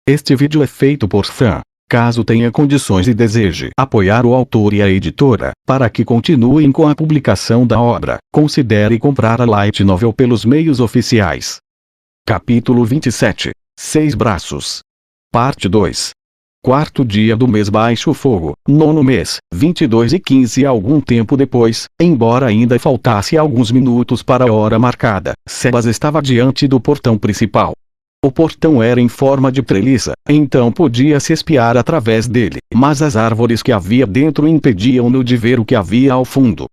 Este vídeo é feito por fã. Caso tenha condições e deseje apoiar o autor e a editora, para que continuem com a publicação da obra, considere comprar a Light Novel pelos meios oficiais. Capítulo 27. 6 braços. Parte 2. Quarto dia do mês baixo fogo, nono mês, 22h15. Algum tempo depois, embora ainda faltasse alguns minutos para a hora marcada, Sebas estava diante do portão principal. O portão era em forma de treliça, então podia-se espiar através dele, mas as árvores que havia dentro impediam-no de ver o que havia ao fundo.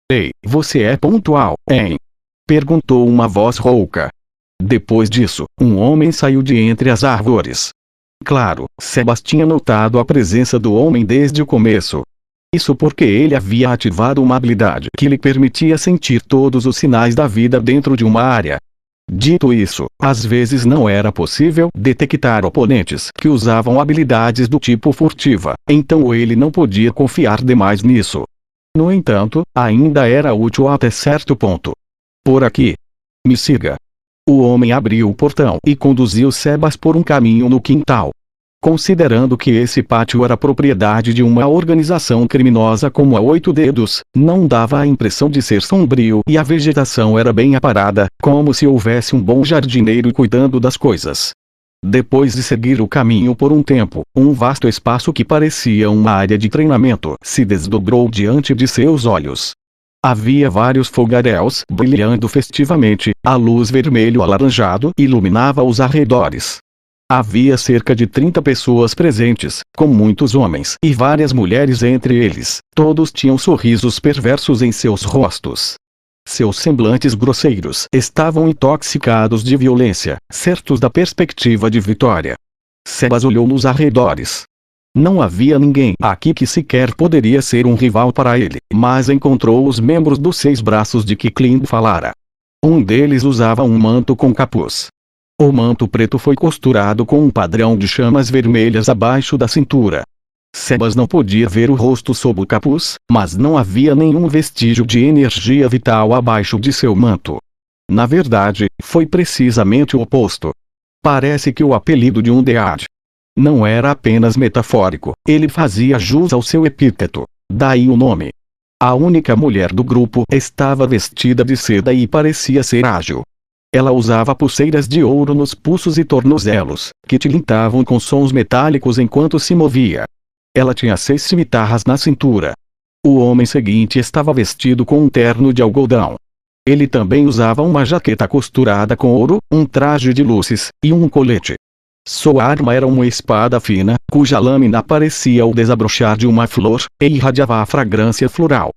"Ei, você é pontual, hein?" perguntou uma voz rouca. Depois disso, um homem saiu de entre as árvores. Claro, Sebas tinha notado a presença do homem desde o começo. Isso porque ele havia ativado uma habilidade que lhe permitia sentir todos os sinais da vida dentro de uma área. Dito isso, às vezes não era possível detectar oponentes que usavam habilidades do tipo furtiva, então ele não podia confiar demais nisso. No entanto, ainda era útil até certo ponto. "Por aqui. Me siga." O homem abriu o portão e conduziu Sebas por um caminho no quintal. Considerando que esse pátio era propriedade de uma organização criminosa como a Oito Dedos, não dava a impressão de ser sombrio e a vegetação era bem aparada, como se houvesse um bom jardineiro cuidando das coisas. Depois de seguir o caminho por um tempo, um vasto espaço que parecia uma área de treinamento se desdobrou diante de seus olhos. Havia vários fogaréus brilhando festivamente, a luz vermelho-alaranjado iluminava os arredores. Havia cerca de 30 pessoas presentes, com muitos homens e várias mulheres entre eles. Todos tinham sorrisos perversos em seus rostos. Seus semblantes grosseiros estavam intoxicados de violência, certos da perspectiva de vitória. Sebas olhou nos arredores. Não havia ninguém aqui que sequer poderia ser um rival para ele, mas encontrou os membros dos 6 braços de que Clint falara. Um deles usava um manto com capuz. O manto preto foi costurado com um padrão de chamas vermelhas abaixo da cintura. Sebas não podia ver o rosto sob o capuz, mas não havia nenhum vestígio de energia vital abaixo de seu manto. Na verdade, foi precisamente o oposto. Parece que o apelido de Undead não era apenas metafórico, ele fazia jus ao seu epíteto, daí o nome. A única mulher do grupo estava vestida de seda e parecia ser ágil. Ela usava pulseiras de ouro nos pulsos e tornozelos, que tilintavam com sons metálicos enquanto se movia. Ela tinha 6 cimitarras na cintura. O homem seguinte estava vestido com um terno de algodão. Ele também usava uma jaqueta costurada com ouro, um traje de luzes, e um colete. Sua arma era uma espada fina, cuja lâmina parecia o desabrochar de uma flor, e irradiava a fragrância floral.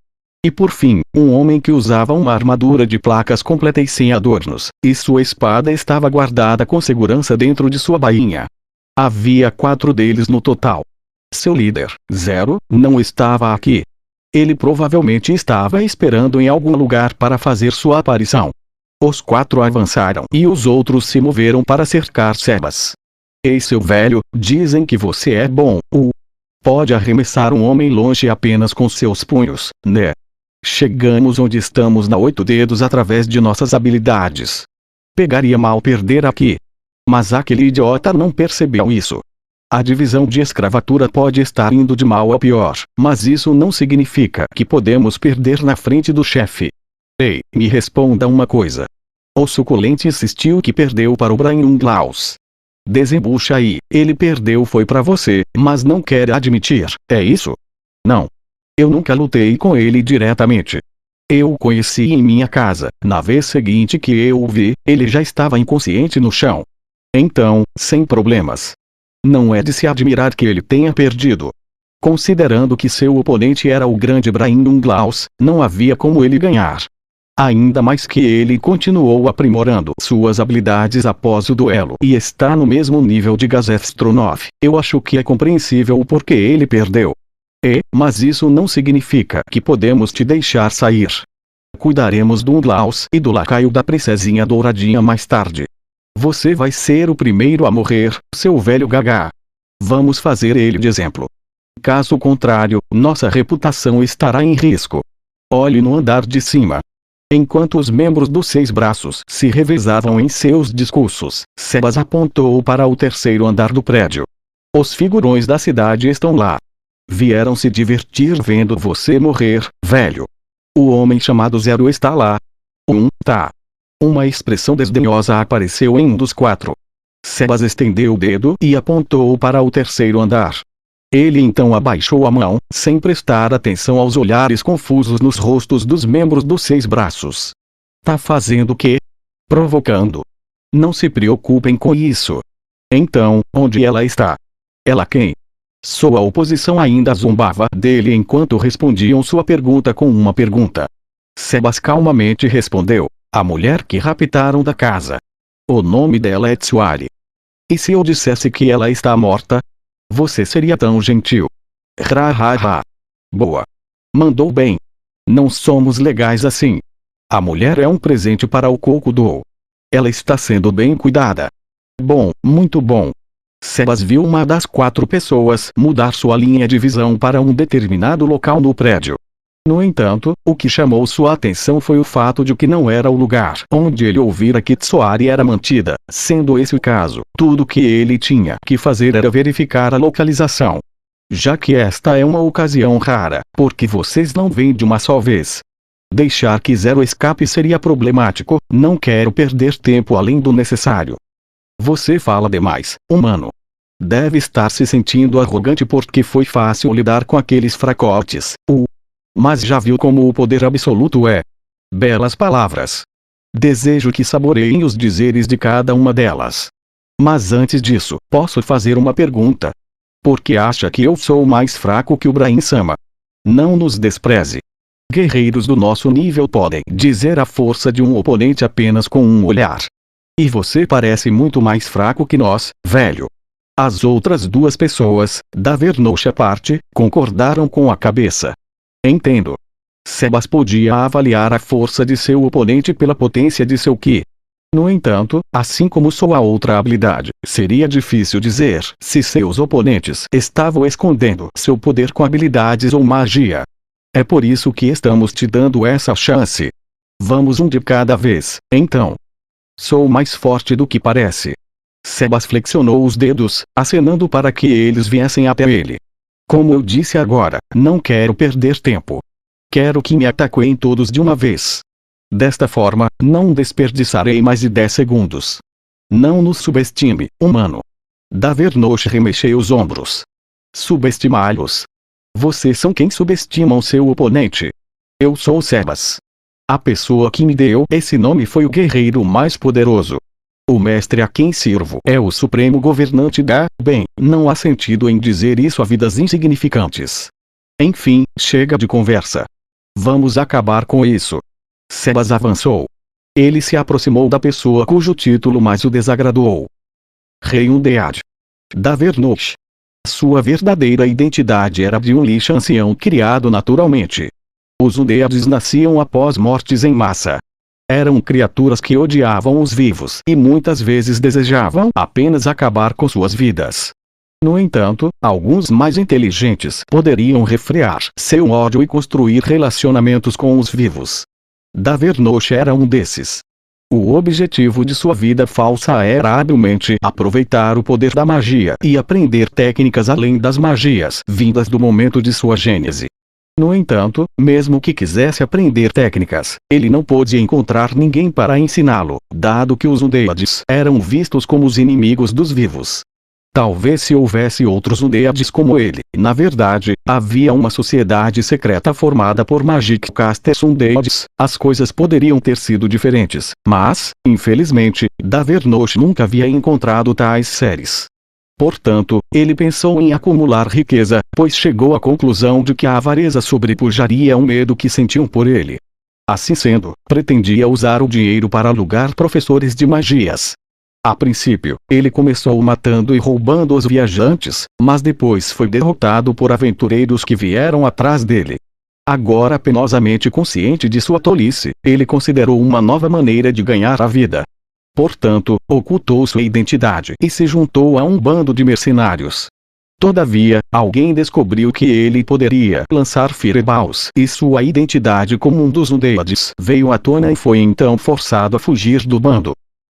E por fim, um homem que usava uma armadura de placas completa e sem adornos, e sua espada estava guardada com segurança dentro de sua bainha. Havia 4 deles no total. Seu líder, Zero, não estava aqui. Ele provavelmente estava esperando em algum lugar para fazer sua aparição. Os 4 avançaram e os outros se moveram para cercar Sebas. "Ei, seu velho, dizem que você é bom, pode arremessar um homem longe apenas com seus punhos, né? Chegamos onde estamos na Oito Dedos através de nossas habilidades. Pegaria mal perder aqui." Mas aquele idiota não percebeu isso. A divisão de escravatura pode estar indo de mal a pior, mas isso não significa que podemos perder na frente do chefe. "Ei, me responda uma coisa." O suculente insistiu que perdeu para o Brian Glaus. "Desembucha aí, ele perdeu foi para você, mas não quer admitir, é isso?" "Não. Eu nunca lutei com ele diretamente. Eu o conheci em minha casa. Na vez seguinte que eu o vi, ele já estava inconsciente no chão. Então, sem problemas. Não é de se admirar que ele tenha perdido. Considerando que seu oponente era o grande Brian Glaus, não havia como ele ganhar. Ainda mais que ele continuou aprimorando suas habilidades após o duelo e está no mesmo nível de Gazef Stronov. Eu acho que é compreensível o porquê ele perdeu. Mas isso não significa que podemos te deixar sair. Cuidaremos do Glaus e do lacaio da princesinha douradinha mais tarde. Você vai ser o primeiro a morrer, seu velho gagá. Vamos fazer ele de exemplo. Caso contrário, nossa reputação estará em risco. Olhe no andar de cima." Enquanto os membros dos 6 braços se revezavam em seus discursos, Sebas apontou para o terceiro andar do prédio. Os figurões da cidade estão lá. Vieram se divertir vendo você morrer, velho. O homem chamado Zero está lá. Tá. Uma expressão desdenhosa apareceu em um dos 4. Sebas estendeu o dedo e apontou para o terceiro andar. Ele então abaixou a mão, sem prestar atenção aos olhares confusos nos rostos dos membros dos 6 braços. Tá fazendo o quê? Provocando. Não se preocupem com isso. Então, onde ela está? Ela quem? Sua oposição ainda zombava dele enquanto respondiam sua pergunta com uma pergunta. Sebas calmamente respondeu: a mulher que raptaram da casa. O nome dela é Tsuari. E se eu dissesse que ela está morta? Você seria tão gentil. Boa. Mandou bem. Não somos legais assim. A mulher é um presente para o Kokudo. Ela está sendo bem cuidada. Bom, muito bom. Sebas viu uma das 4 pessoas mudar sua linha de visão para um determinado local no prédio. No entanto, o que chamou sua atenção foi o fato de que não era o lugar onde ele ouvira que Tsuari era mantida. Sendo esse o caso, tudo que ele tinha que fazer era verificar a localização. Já que esta é uma ocasião rara, porque vocês não vêm de uma só vez. Deixar que Zero escape seria problemático, não quero perder tempo além do necessário. Você fala demais, humano. Deve estar se sentindo arrogante porque foi fácil lidar com aqueles fracotes. Mas já viu como o poder absoluto é? Belas palavras. Desejo que saboreiem os dizeres de cada uma delas. Mas antes disso, posso fazer uma pergunta? Por que acha que eu sou mais fraco que o Brain-sama? Não nos despreze. Guerreiros do nosso nível podem dizer a força de um oponente apenas com um olhar. E você parece muito mais fraco que nós, velho. As outras 2 pessoas, da Vernoche à parte, concordaram com a cabeça. Entendo. Sebas podia avaliar a força de seu oponente pela potência de seu Ki. No entanto, assim como sua outra habilidade, seria difícil dizer se seus oponentes estavam escondendo seu poder com habilidades ou magia. É por isso que estamos te dando essa chance. Vamos um de cada vez, então. Sou mais forte do que parece. Sebas flexionou os dedos, acenando para que eles viessem até ele. Como eu disse agora, não quero perder tempo. Quero que me ataquem todos de uma vez. Desta forma, não desperdiçarei mais de 10 segundos. Não nos subestime, humano. Da Vernoche remexeu os ombros. Subestimá-los. Vocês são quem subestimam seu oponente. Eu sou Sebas. A pessoa que me deu esse nome foi o guerreiro mais poderoso. O mestre a quem sirvo é o supremo governante da... Bem, não há sentido em dizer isso a vidas insignificantes. Enfim, chega de conversa. Vamos acabar com isso. Sebas avançou. Ele se aproximou da pessoa cujo título mais o desagradou. Rei Undead. Da Vernoche. Sua verdadeira identidade era de um lixo ancião criado naturalmente. Os Undeads nasciam após mortes em massa. Eram criaturas que odiavam os vivos e muitas vezes desejavam apenas acabar com suas vidas. No entanto, alguns mais inteligentes poderiam refrear seu ódio e construir relacionamentos com os vivos. Da Vernoche era um desses. O objetivo de sua vida falsa era habilmente aproveitar o poder da magia e aprender técnicas além das magias vindas do momento de sua gênese. No entanto, mesmo que quisesse aprender técnicas, ele não pôde encontrar ninguém para ensiná-lo, dado que os Undeads eram vistos como os inimigos dos vivos. Talvez se houvesse outros Undeads como ele, na verdade, havia uma sociedade secreta formada por Magic Casters Undeads, as coisas poderiam ter sido diferentes, mas, infelizmente, da Vernoche nunca havia encontrado tais seres. Portanto, ele pensou em acumular riqueza, pois chegou à conclusão de que a avareza sobrepujaria o medo que sentiam por ele. Assim sendo, pretendia usar o dinheiro para alugar professores de magias. A princípio, ele começou matando e roubando os viajantes, mas depois foi derrotado por aventureiros que vieram atrás dele. Agora penosamente consciente de sua tolice, ele considerou uma nova maneira de ganhar a vida. Portanto, ocultou sua identidade e se juntou a um bando de mercenários. Todavia, alguém descobriu que ele poderia lançar fireballs e sua identidade como um dos Undeads veio à tona e foi então forçado a fugir do bando.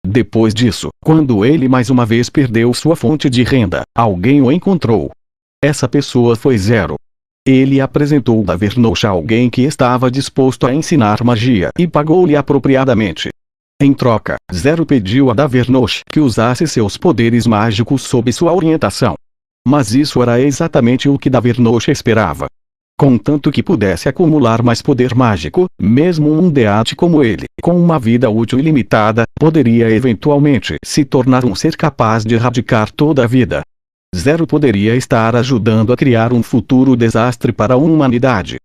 Depois disso, quando ele mais uma vez perdeu sua fonte de renda, alguém o encontrou. Essa pessoa foi Zero. Ele apresentou Davernosh a alguém que estava disposto a ensinar magia e pagou-lhe apropriadamente. Em troca, Zero pediu a Davernosh que usasse seus poderes mágicos sob sua orientação. Mas isso era exatamente o que Davernosh esperava. Contanto que pudesse acumular mais poder mágico, mesmo um Undead como ele, com uma vida útil ilimitada, poderia eventualmente se tornar um ser capaz de erradicar toda a vida. Zero poderia estar ajudando a criar um futuro desastre para a humanidade.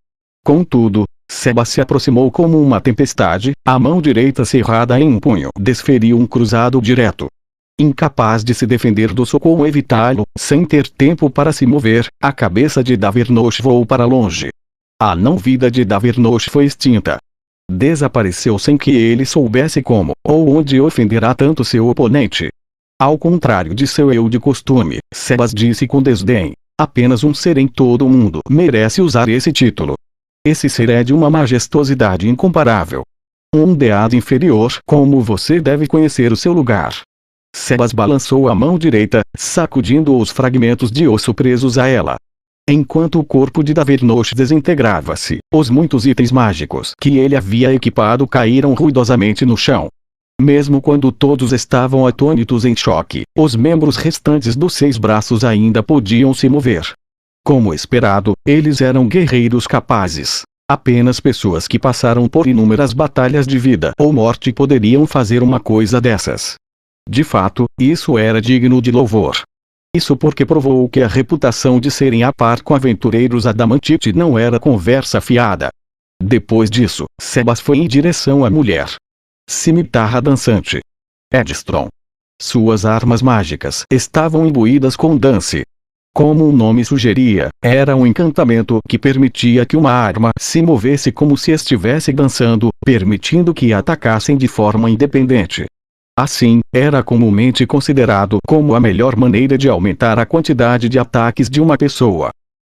Contudo, Sebas se aproximou como uma tempestade, a mão direita cerrada em um punho desferiu um cruzado direto. Incapaz de se defender do soco ou evitá-lo, sem ter tempo para se mover, a cabeça de Davernosh voou para longe. A não-vida de Davernosh foi extinta. Desapareceu sem que ele soubesse como ou onde ofenderá tanto seu oponente. Ao contrário de seu eu de costume, Sebas disse com desdém: apenas um ser em todo o mundo merece usar esse título. Esse ser é de uma majestosidade incomparável. Um Undead inferior, como você deve conhecer o seu lugar. Sebas balançou a mão direita, sacudindo os fragmentos de osso presos a ela. Enquanto o corpo de Davernosh desintegrava-se, os muitos itens mágicos que ele havia equipado caíram ruidosamente no chão. Mesmo quando todos estavam atônitos em choque, os membros restantes dos 6 braços ainda podiam se mover. Como esperado, eles eram guerreiros capazes. Apenas pessoas que passaram por inúmeras batalhas de vida ou morte poderiam fazer uma coisa dessas. De fato, isso era digno de louvor. Isso porque provou que a reputação de serem a par com aventureiros Adamantite não era conversa fiada. Depois disso, Sebas foi em direção à mulher. Cimitarra dançante. Edstrom. Suas armas mágicas estavam imbuídas com dance. Como o nome sugeria, era um encantamento que permitia que uma arma se movesse como se estivesse dançando, permitindo que atacassem de forma independente. Assim, era comumente considerado como a melhor maneira de aumentar a quantidade de ataques de uma pessoa.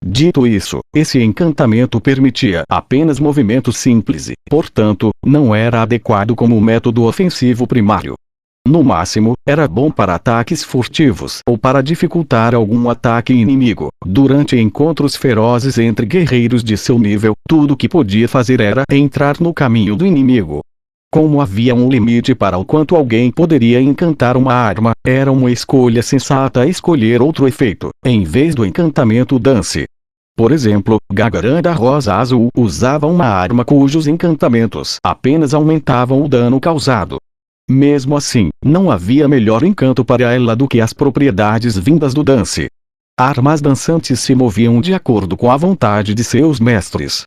Dito isso, esse encantamento permitia apenas movimentos simples e, portanto, não era adequado como método ofensivo primário. No máximo, era bom para ataques furtivos ou para dificultar algum ataque inimigo. Durante encontros ferozes entre guerreiros de seu nível, tudo que podia fazer era entrar no caminho do inimigo. Como havia um limite para o quanto alguém poderia encantar uma arma, era uma escolha sensata escolher outro efeito, em vez do encantamento dance. Por exemplo, Gagaran da Rosa Azul usava uma arma cujos encantamentos apenas aumentavam o dano causado. Mesmo assim, não havia melhor encanto para ela do que as propriedades vindas do dance. Armas dançantes se moviam de acordo com a vontade de seus mestres.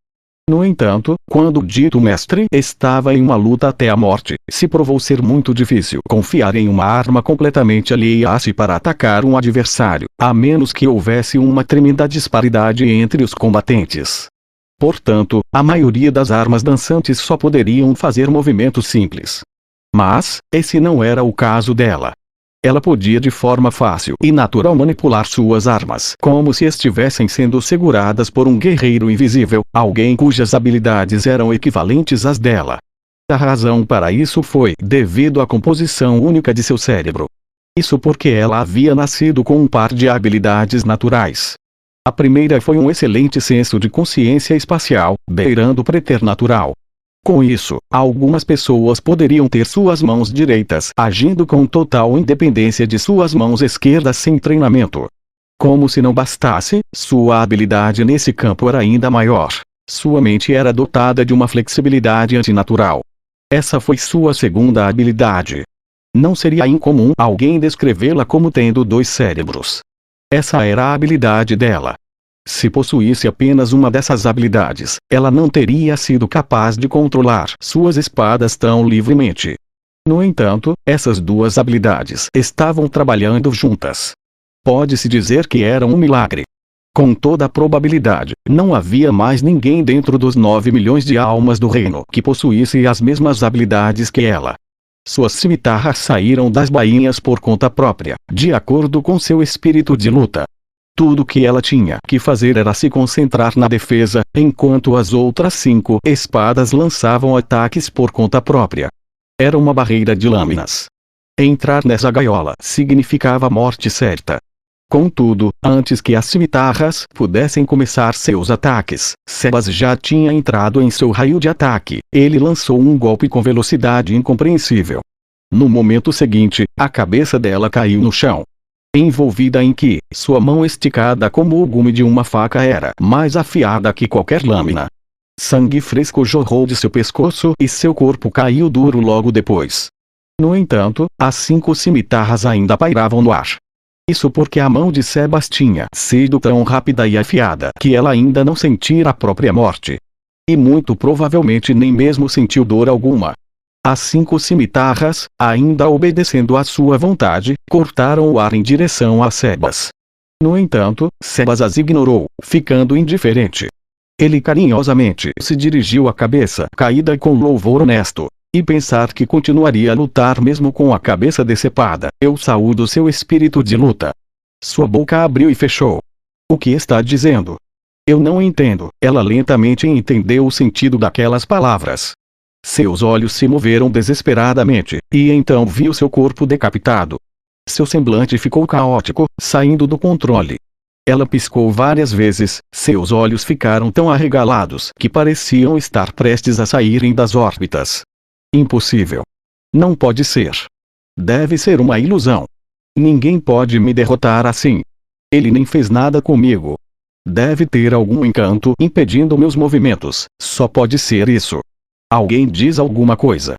No entanto, quando o dito mestre estava em uma luta até a morte, se provou ser muito difícil confiar em uma arma completamente alheia a si para atacar um adversário, a menos que houvesse uma tremenda disparidade entre os combatentes. Portanto, a maioria das armas dançantes só poderiam fazer movimentos simples. Mas, esse não era o caso dela. Ela podia de forma fácil e natural manipular suas armas como se estivessem sendo seguradas por um guerreiro invisível, alguém cujas habilidades eram equivalentes às dela. A razão para isso foi devido à composição única de seu cérebro. Isso porque ela havia nascido com um par de habilidades naturais. A primeira foi um excelente senso de consciência espacial, beirando o preternatural. Com isso, algumas pessoas poderiam ter suas mãos direitas agindo com total independência de suas mãos esquerdas sem treinamento. Como se não bastasse, sua habilidade nesse campo era ainda maior. Sua mente era dotada de uma flexibilidade antinatural. Essa foi sua segunda habilidade. Não seria incomum alguém descrevê-la como tendo 2 cérebros. Essa era a habilidade dela. Se possuísse apenas uma dessas habilidades, ela não teria sido capaz de controlar suas espadas tão livremente. No entanto, essas 2 habilidades estavam trabalhando juntas. Pode-se dizer que era um milagre. Com toda a probabilidade, não havia mais ninguém dentro dos 9 milhões de almas do reino que possuísse as mesmas habilidades que ela. Suas cimitarras saíram das bainhas por conta própria, de acordo com seu espírito de luta. Tudo que ela tinha que fazer era se concentrar na defesa, enquanto as outras 5 espadas lançavam ataques por conta própria. Era uma barreira de lâminas. Entrar nessa gaiola significava morte certa. Contudo, antes que as cimitarras pudessem começar seus ataques, Sebas já tinha entrado em seu raio de ataque. Ele lançou um golpe com velocidade incompreensível. No momento seguinte, a cabeça dela caiu no chão. Envolvida em que, sua mão esticada como o gume de uma faca era mais afiada que qualquer lâmina. Sangue fresco jorrou de seu pescoço e seu corpo caiu duro logo depois. No entanto, as 5 cimitarras ainda pairavam no ar. Isso porque a mão de Sebas tinha sido tão rápida e afiada que ela ainda não sentira a própria morte. E muito provavelmente nem mesmo sentiu dor alguma. As 5 cimitarras, ainda obedecendo à sua vontade, cortaram o ar em direção a Sebas. No entanto, Sebas as ignorou, ficando indiferente. Ele carinhosamente se dirigiu à cabeça caída com louvor honesto. E pensar que continuaria a lutar mesmo com a cabeça decepada, eu saúdo seu espírito de luta. Sua boca abriu e fechou. O que está dizendo? Eu não entendo. Ela lentamente entendeu o sentido daquelas palavras. Seus olhos se moveram desesperadamente, e então viu seu corpo decapitado. Seu semblante ficou caótico, saindo do controle. Ela piscou várias vezes, seus olhos ficaram tão arregalados que pareciam estar prestes a saírem das órbitas. Impossível. Não pode ser. Deve ser uma ilusão. Ninguém pode me derrotar assim. Ele nem fez nada comigo. Deve ter algum encanto impedindo meus movimentos, só pode ser isso. Alguém diz alguma coisa.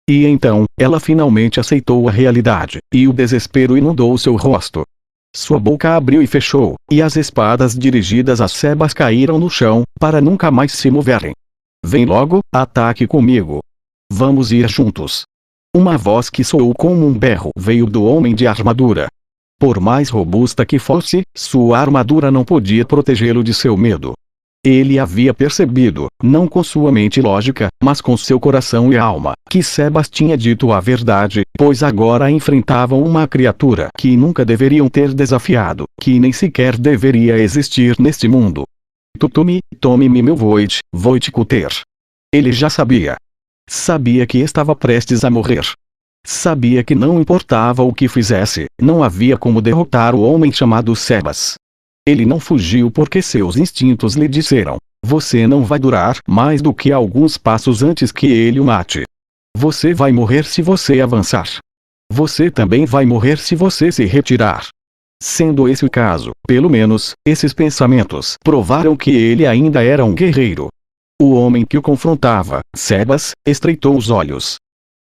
E então, ela finalmente aceitou a realidade, e o desespero inundou seu rosto. Sua boca abriu e fechou, e as espadas dirigidas a Sebas caíram no chão, para nunca mais se moverem. Vem logo, ataque comigo. Vamos ir juntos. Uma voz que soou como um berro veio do homem de armadura. Por mais robusta que fosse, sua armadura não podia protegê-lo de seu medo. Ele havia percebido, não com sua mente lógica, mas com seu coração e alma, que Sebas tinha dito a verdade, pois agora enfrentavam uma criatura que nunca deveriam ter desafiado, que nem sequer deveria existir neste mundo. Tome-me meu Void Cutter. Ele já sabia. Sabia que estava prestes a morrer. Sabia que não importava o que fizesse, não havia como derrotar o homem chamado Sebas. Ele não fugiu porque seus instintos lhe disseram: você não vai durar mais do que alguns passos antes que ele o mate. Você vai morrer se você avançar. Você também vai morrer se você se retirar. Sendo esse o caso, pelo menos, esses pensamentos provaram que ele ainda era um guerreiro. O homem que o confrontava, Sebas, estreitou os olhos.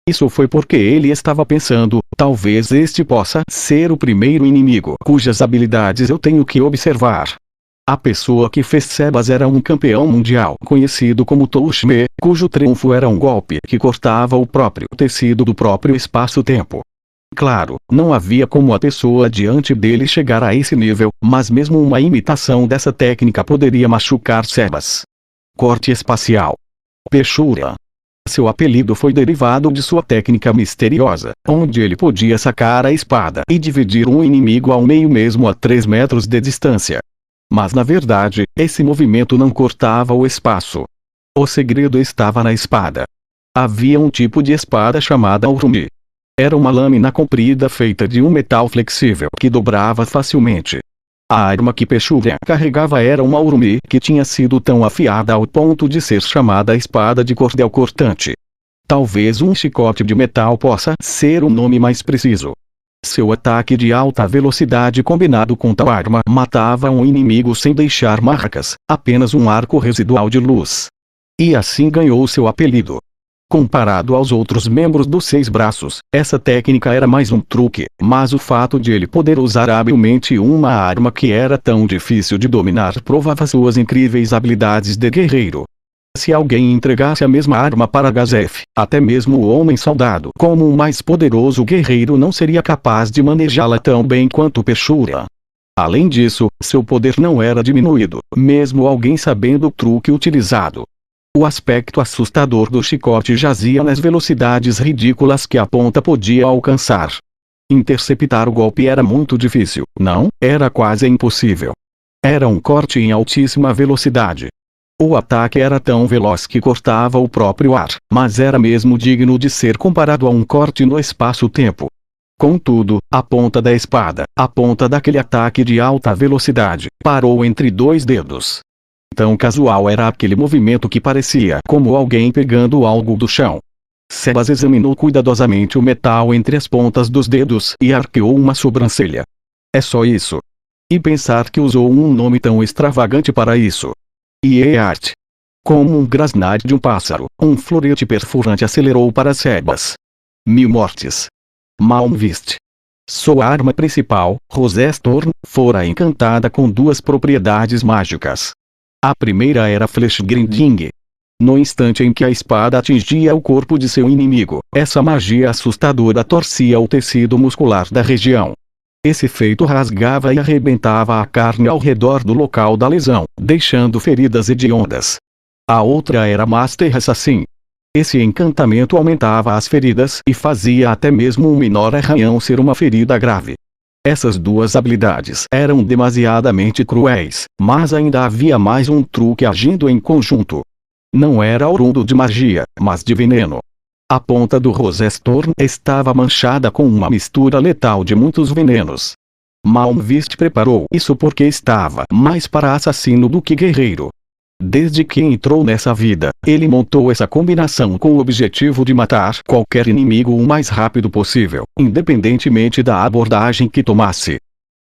Isso foi porque ele estava pensando, talvez este possa ser o primeiro inimigo cujas habilidades eu tenho que observar. A pessoa que fez Sebas era um campeão mundial conhecido como Touchme, cujo triunfo era um golpe que cortava o próprio tecido do próprio espaço-tempo. Claro, não havia como a pessoa diante dele chegar a esse nível, mas mesmo uma imitação dessa técnica poderia machucar Sebas. Corte espacial. Pechura. Seu apelido foi derivado de sua técnica misteriosa, onde ele podia sacar a espada e dividir um inimigo ao meio mesmo a 3 metros de distância. Mas na verdade, esse movimento não cortava o espaço. O segredo estava na espada. Havia um tipo de espada chamada urumi. Era uma lâmina comprida feita de um metal flexível que dobrava facilmente. A arma que Pechura carregava era uma urumi que tinha sido tão afiada ao ponto de ser chamada espada de cordel cortante. Talvez um chicote de metal possa ser o nome mais preciso. Seu ataque de alta velocidade combinado com tal arma matava um inimigo sem deixar marcas, apenas um arco residual de luz. E assim ganhou seu apelido. Comparado aos outros membros dos 6 braços, essa técnica era mais um truque, mas o fato de ele poder usar habilmente uma arma que era tão difícil de dominar provava suas incríveis habilidades de guerreiro. Se alguém entregasse a mesma arma para Gazef, até mesmo o homem soldado como o mais poderoso guerreiro não seria capaz de manejá-la tão bem quanto Pechura. Além disso, seu poder não era diminuído, mesmo alguém sabendo o truque utilizado. O aspecto assustador do chicote jazia nas velocidades ridículas que a ponta podia alcançar. Interceptar o golpe era muito difícil, não, era quase impossível. Era um corte em altíssima velocidade. O ataque era tão veloz que cortava o próprio ar, mas era mesmo digno de ser comparado a um corte no espaço-tempo. Contudo, a ponta da espada, a ponta daquele ataque de alta velocidade, parou entre dois dedos. Tão casual era aquele movimento que parecia como alguém pegando algo do chão. Sebas examinou cuidadosamente o metal entre as pontas dos dedos e arqueou uma sobrancelha. É só isso. E pensar que usou um nome tão extravagante para isso. Ieart. Como um grasnar de um pássaro, um florete perfurante acelerou para Sebas. 1000 mortes. Malmvist. Sua arma principal, Rosestorn, fora encantada com duas propriedades mágicas. A primeira era Fleshgrinding. No instante em que a espada atingia o corpo de seu inimigo, essa magia assustadora torcia o tecido muscular da região. Esse feito rasgava e arrebentava a carne ao redor do local da lesão, deixando feridas hediondas. A outra era Master Assassin. Esse encantamento aumentava as feridas e fazia até mesmo um menor arranhão ser uma ferida grave. Essas duas habilidades eram demasiadamente cruéis, mas ainda havia mais um truque agindo em conjunto. Não era oriundo de magia, mas de veneno. A ponta do Rosestorn estava manchada com uma mistura letal de muitos venenos. Malmvist preparou isso porque estava mais para assassino do que guerreiro. Desde que entrou nessa vida, ele montou essa combinação com o objetivo de matar qualquer inimigo o mais rápido possível, independentemente da abordagem que tomasse.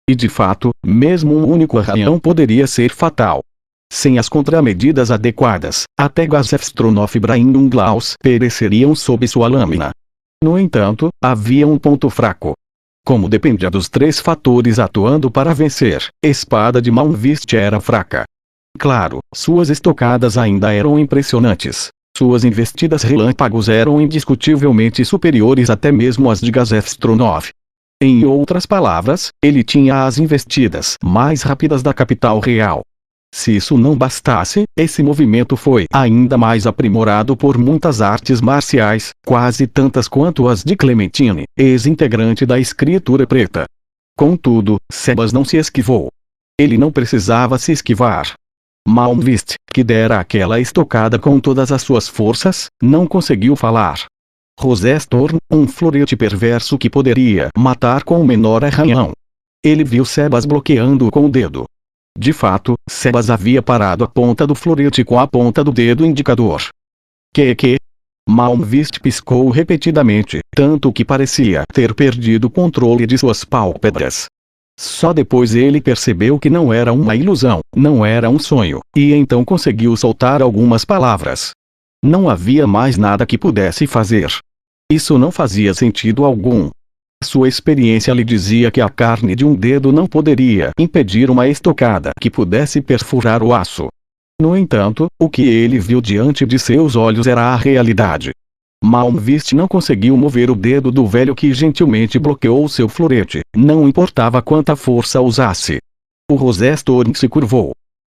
E de fato, mesmo um único arranhão poderia ser fatal. Sem as contramedidas adequadas, até Gazefstronoff e Braindunglaus pereceriam sob sua lâmina. No entanto, havia um ponto fraco. Como dependia dos três fatores atuando para vencer, a espada de Malmvist era fraca. Claro, suas estocadas ainda eram impressionantes. Suas investidas relâmpagos eram indiscutivelmente superiores até mesmo às de Gazefstronoff. Em outras palavras, ele tinha as investidas mais rápidas da capital real. Se isso não bastasse, esse movimento foi ainda mais aprimorado por muitas artes marciais, quase tantas quanto as de Clementine, ex-integrante da Escritura Preta. Contudo, Sebas não se esquivou. Ele não precisava se esquivar. Malmvist, que dera aquela estocada com todas as suas forças, não conseguiu falar. Rosestorn, um florete perverso que poderia matar com o menor arranhão. Ele viu Sebas bloqueando-o com o dedo. De fato, Sebas havia parado a ponta do florete com a ponta do dedo indicador. Que? Malmvist piscou repetidamente, tanto que parecia ter perdido o controle de suas pálpebras. Só depois ele percebeu que não era uma ilusão, não era um sonho, e então conseguiu soltar algumas palavras. Não havia mais nada que pudesse fazer. Isso não fazia sentido algum. Sua experiência lhe dizia que a carne de um dedo não poderia impedir uma estocada que pudesse perfurar o aço. No entanto, o que ele viu diante de seus olhos era a realidade. Malmvist não conseguiu mover o dedo do velho que gentilmente bloqueou seu florete, não importava quanta força usasse. O Rosestorn se curvou.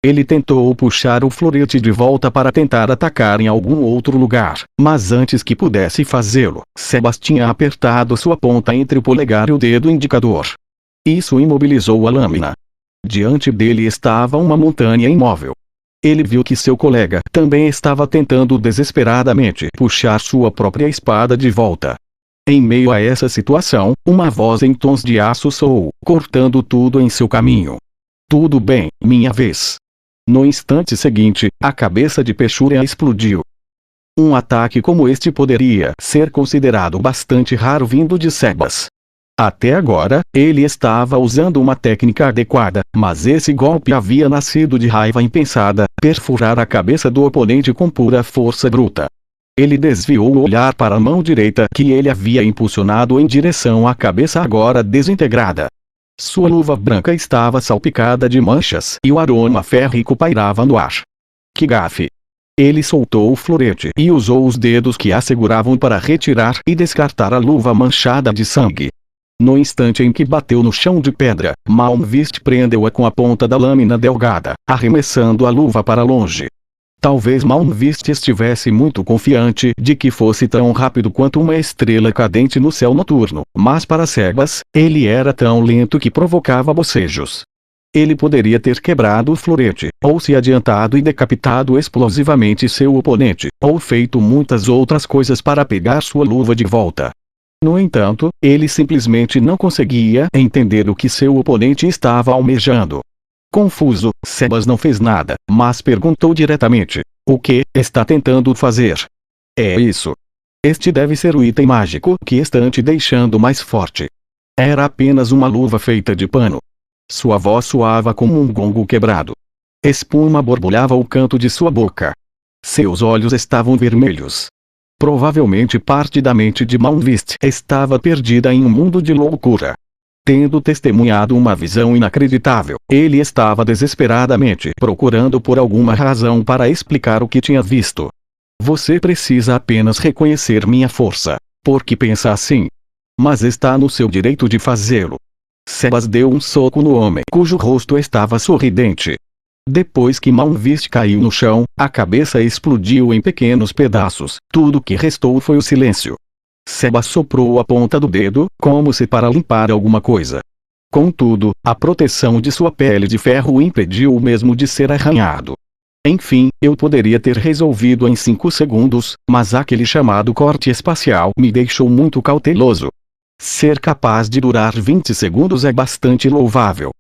Ele tentou puxar o florete de volta para tentar atacar em algum outro lugar, mas antes que pudesse fazê-lo, Sebas tinha apertado sua ponta entre o polegar e o dedo indicador. Isso imobilizou a lâmina. Diante dele estava uma montanha imóvel. Ele viu que seu colega também estava tentando desesperadamente puxar sua própria espada de volta. Em meio a essa situação, uma voz em tons de aço soou, cortando tudo em seu caminho. Tudo bem, minha vez. No instante seguinte, a cabeça de Pechúria explodiu. Um ataque como este poderia ser considerado bastante raro vindo de Sebas. Até agora, ele estava usando uma técnica adequada, mas esse golpe havia nascido de raiva impensada, perfurar a cabeça do oponente com pura força bruta. Ele desviou o olhar para a mão direita que ele havia impulsionado em direção à cabeça agora desintegrada. Sua luva branca estava salpicada de manchas e o aroma férrico pairava no ar. Que gafe! Ele soltou o florete e usou os dedos que a seguravam para retirar e descartar a luva manchada de sangue. No instante em que bateu no chão de pedra, Malmvist prendeu-a com a ponta da lâmina delgada, arremessando a luva para longe. Talvez Malmvist estivesse muito confiante de que fosse tão rápido quanto uma estrela cadente no céu noturno, mas para Sebas, ele era tão lento que provocava bocejos. Ele poderia ter quebrado o florete, ou se adiantado e decapitado explosivamente seu oponente, ou feito muitas outras coisas para pegar sua luva de volta. No entanto, ele simplesmente não conseguia entender o que seu oponente estava almejando. Confuso, Sebas não fez nada, mas perguntou diretamente: o que está tentando fazer? É isso. Este deve ser o item mágico que está te deixando mais forte. Era apenas uma luva feita de pano. Sua voz soava como um gongo quebrado. Espuma borbulhava ao canto de sua boca. Seus olhos estavam vermelhos. Provavelmente parte da mente de Malmvist estava perdida em um mundo de loucura. Tendo testemunhado uma visão inacreditável, ele estava desesperadamente procurando por alguma razão para explicar o que tinha visto. Você precisa apenas reconhecer minha força, porque pensa assim. Mas está no seu direito de fazê-lo. Sebas deu um soco no homem cujo rosto estava sorridente. Depois que Malmvist caiu no chão, a cabeça explodiu em pequenos pedaços. Tudo que restou foi o silêncio. Sebas soprou a ponta do dedo, como se para limpar alguma coisa. Contudo, a proteção de sua pele de ferro o impediu mesmo de ser arranhado. Enfim, eu poderia ter resolvido em 5 segundos, mas aquele chamado corte espacial me deixou muito cauteloso. Ser capaz de durar 20 segundos é bastante louvável.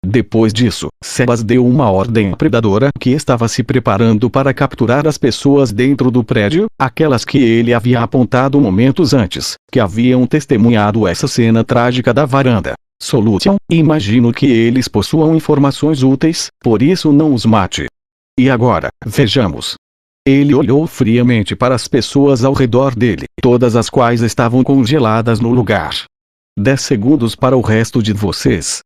Depois disso, Sebas deu uma ordem à predadora que estava se preparando para capturar as pessoas dentro do prédio, aquelas que ele havia apontado momentos antes, que haviam testemunhado essa cena trágica da varanda. Solution, imagino que eles possuam informações úteis, por isso não os mate. E agora, vejamos. Ele olhou friamente para as pessoas ao redor dele, todas as quais estavam congeladas no lugar. 10 segundos para o resto de vocês.